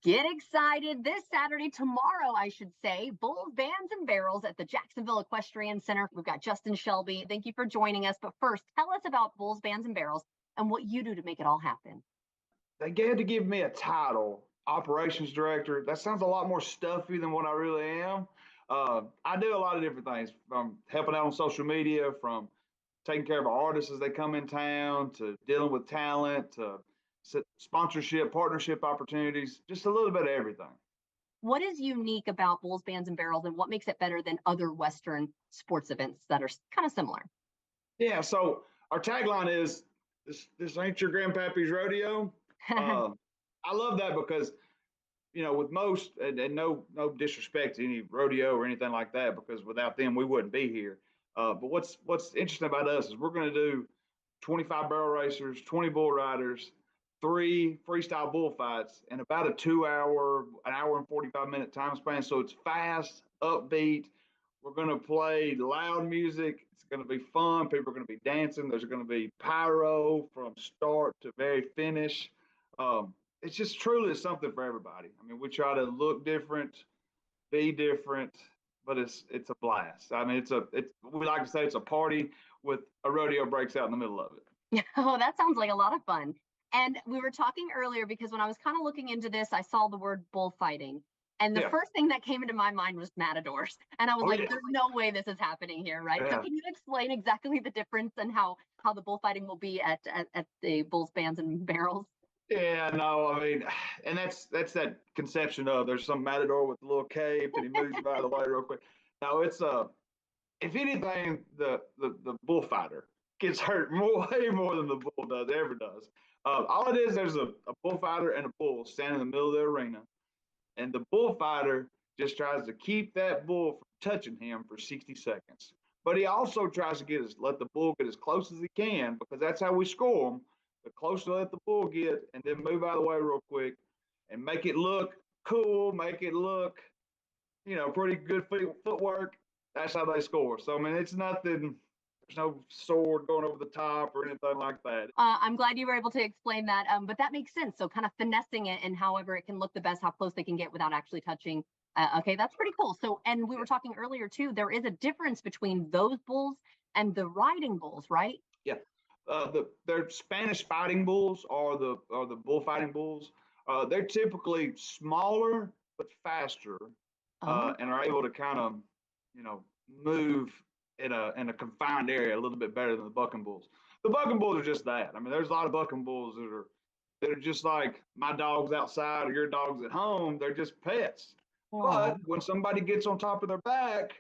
Get excited this Saturday, tomorrow, I should say, Bulls, Bands, and Barrels at the Jacksonville Equestrian Center. We've got Justin Shelby. Thank you for joining us. But first, tell us about Bulls, Bands, and Barrels and what you do to make it all happen. They had to give me a title, operations director. That sounds a lot more stuffy than what I really am. I do a lot of different things, from helping out on social media, from taking care of our artists as they come in town, to dealing with talent, to sponsorship, partnership opportunities, just a little bit of everything. What is unique about Bulls, Bands, and Barrels, and what makes it better than other Western sports events that are kind of similar? Yeah, so our tagline is, this ain't your grandpappy's rodeo. I love that because, with most, and no disrespect to any rodeo or anything like that, because without them, we wouldn't be here. But what's interesting about us is we're going to do 25 barrel racers, 20 bull riders, 3 freestyle bullfights, and about an hour and 45-minute time span. So it's fast, upbeat. We're going to play loud music. It's going to be fun. People are going to be dancing. There's going to be pyro from start to very finish. It's just truly something for everybody. I mean, we try to look different, be different, but it's a blast. I mean, we like to say it's a party with a rodeo breaks out in the middle of it. Oh, that sounds like a lot of fun. And we were talking earlier because when I was kind of looking into this, I saw the word bullfighting. And the first thing that came into my mind was matadors. And I was there's no way this is happening here, right? So can you explain exactly the difference and how the bullfighting will be at the Bulls, Bands, and Barrels? Yeah, no, I mean, and that's that conception of there's some matador with a little cape and he moves you out of the way real quick. No, it's if anything, the bullfighter gets hurt way more than the bull ever does. All it is, there's a bullfighter and a bull standing in the middle of the arena, and the bullfighter just tries to keep that bull from touching him for 60 seconds. But he also tries to let the bull get as close as he can, because that's how we score them. The closer to let the bull get, and then move out of the way real quick and make it look cool, make it look, pretty good footwork. That's how they score. So, I mean, it's nothing. There's no sword going over the top or anything like that. I'm glad you were able to explain that. But that makes sense. So kind of finessing it and however it can look the best, how close they can get without actually touching. Okay, that's pretty cool. So, and we were talking earlier too, there is a difference between those bulls and the riding bulls, right? Yeah. They're Spanish fighting bulls or the bullfighting bulls. They're typically smaller but faster, and are able to kind of, move in a confined area a little bit better than the bucking bulls. The bucking bulls are just that. I mean, there's a lot of bucking bulls that are just like my dog's outside or your dog's at home. They're just pets. But when somebody gets on top of their back,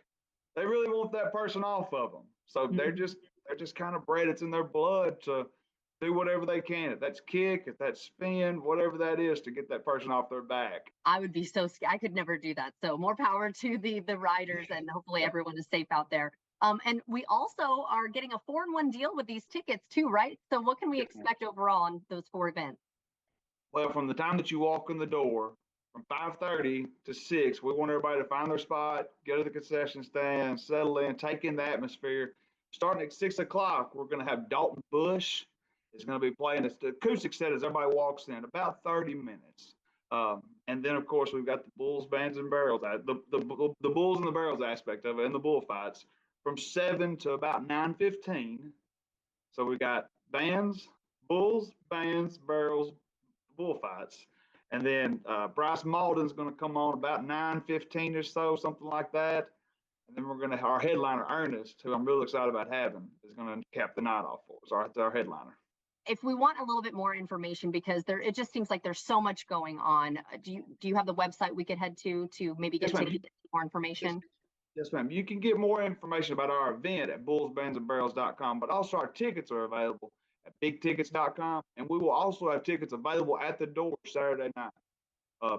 they really want that person off of them. So they're just kind of bred. It's in their blood to do whatever they can. If that's kick, if that's spin, whatever that is, to get that person off their back. I would be so scared. I could never do that. So more power to the riders, and hopefully everyone is safe out there. And we also are getting a 4-in-1 deal with these tickets too, right? So what can we expect overall on those 4 events? Well, from the time that you walk in the door, from 5:30 to 6, we want everybody to find their spot, go to the concession stand, settle in, take in the atmosphere. Starting at 6 o'clock, we're going to have Dalton Bush is going to be playing. It's the acoustic set as everybody walks in, about 30 minutes. And then, of course, we've got the Bulls, Bands, and Barrels, the Bulls and the Barrels aspect of it, and the bullfights from 7 to about 9:15. So we got bands, Bulls, Bands, Barrels, bullfights. And then Bryce Malden's going to come on about 9:15 or so, something like that. And then we're going to have our headliner, Ernest, who I'm really excited about having, is going to cap the night off for us. That's our headliner. If we want a little bit more information, because it just seems like there's so much going on, do you have the website we could head to maybe get more information? Yes, ma'am. You can get more information about our event at bullsbandsandbarrels.com, but also our tickets are available at bigtickets.com, and we will also have tickets available at the door Saturday night.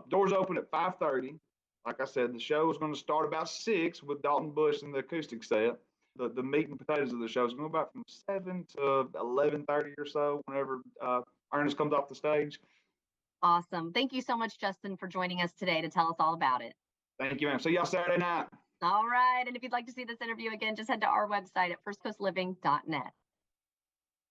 Doors open at 5:30. Like I said, the show is going to start about 6 with Dalton Bush and the acoustic set. The meat and potatoes of the show is going to go about from 7 to 11:30 or so, whenever Ernest comes off the stage. Awesome. Thank you so much, Justin, for joining us today to tell us all about it. Thank you, ma'am. See y'all Saturday night. All right. And if you'd like to see this interview again, just head to our website at firstcoastliving.net.